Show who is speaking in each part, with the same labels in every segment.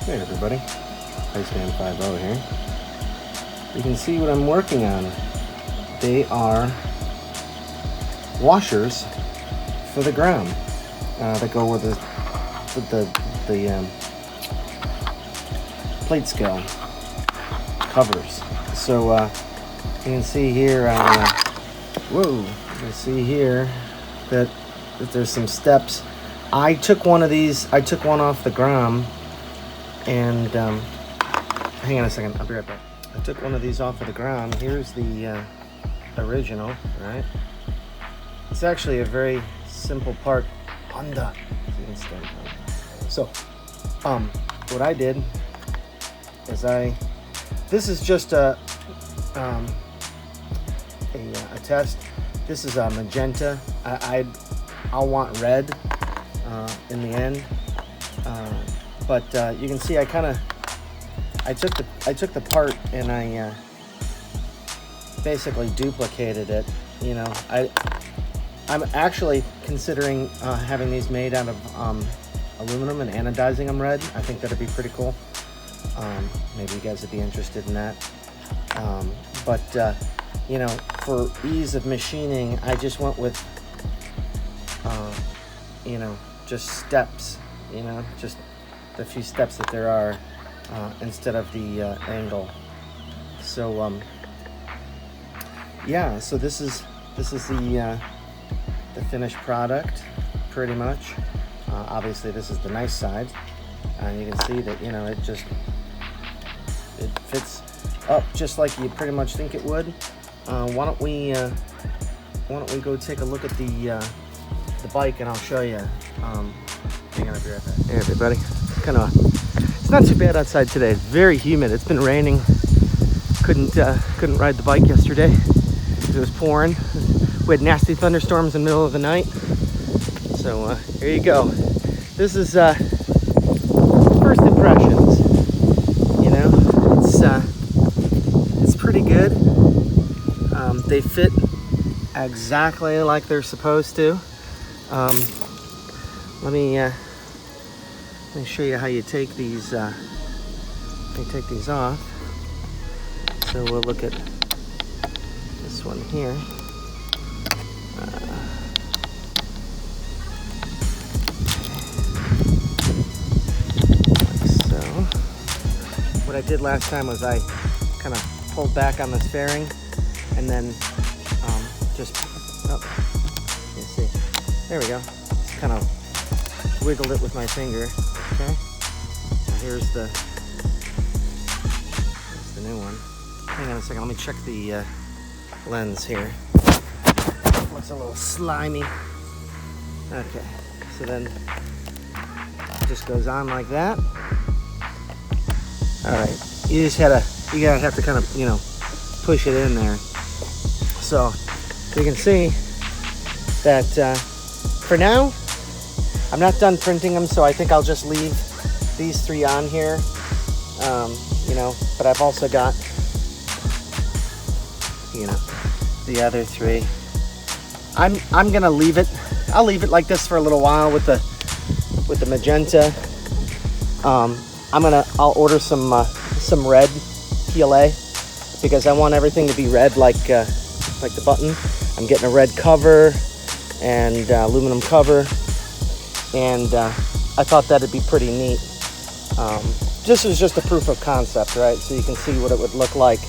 Speaker 1: Hey everybody, Iceman50 here. You can see what I'm working on. They are washers for the GROM that go with the plate scale covers. So you can see here, you can see here that there's some steps. I took one of these. I took one off the GROM. And hang on a second, I'll be right back. I took one of these off of the ground. Here's the original, right? It's actually a very simple part. Honda. So, what I did is this is just a test. This is a magenta. I'll want red in the end. But you can see I took the part and I basically duplicated it. You know, I'm actually considering having these made out of aluminum and anodizing them red. I think that'd be pretty cool. Maybe you guys would be interested in that. But you know, for ease of machining, I just went with you know, just steps. You know, just the few steps that there are instead of the angle. So yeah, so this is the finished product pretty much. Obviously this is the nice side. You can see that, you know, it fits up just like you pretty much think it would. Why don't we go take a look at the bike and I'll show you. Hang on, I'll be right back. Hey everybody, it's not too bad outside today. It's very humid. It's been raining. Couldn't ride the bike yesterday because it was pouring. We had nasty thunderstorms in the middle of the night. So here you go. This is first impressions. You know, it's pretty good. They fit exactly like they're supposed to. Let me show you how you take these. Take these off. So we'll look at this one here. Like so. What I did last time was I kind of pulled back on this fairing, and then just you see. There we go. Just kind of wiggled it with my finger. Okay. Now here's the new one. Hang on a second. Let me check the lens here. Looks a little slimy. Okay. So then it just goes on like that. All right. You gotta have to kind of, you know, push it in there. So you can see that for now, I'm not done printing them, so I think I'll just leave these three on here. You know, but I've also got, you know, the other three. I'm gonna leave it. I'll leave it like this for a little while with the magenta. I'll order some red PLA because I want everything to be red like the button. I'm getting a red cover and aluminum cover, and I thought that'd be pretty neat. This was just a proof of concept, right? So you can see what it would look like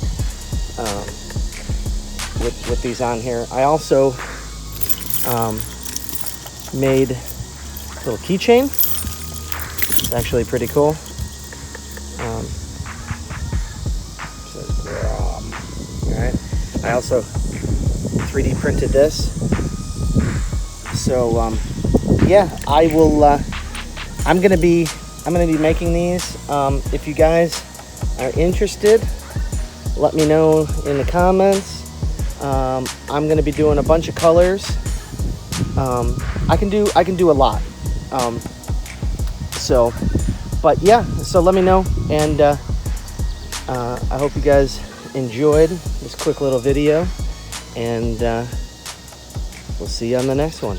Speaker 1: with these on here. I also made a little keychain. It's actually pretty cool. Says GROM. All right. I also 3D printed this. So yeah, I will. I'm gonna be making these. If you guys are interested, let me know in the comments. I'm gonna be doing a bunch of colors. I can do a lot. So, but yeah, so let me know, and I hope you guys enjoyed this quick little video, and we'll see you on the next one.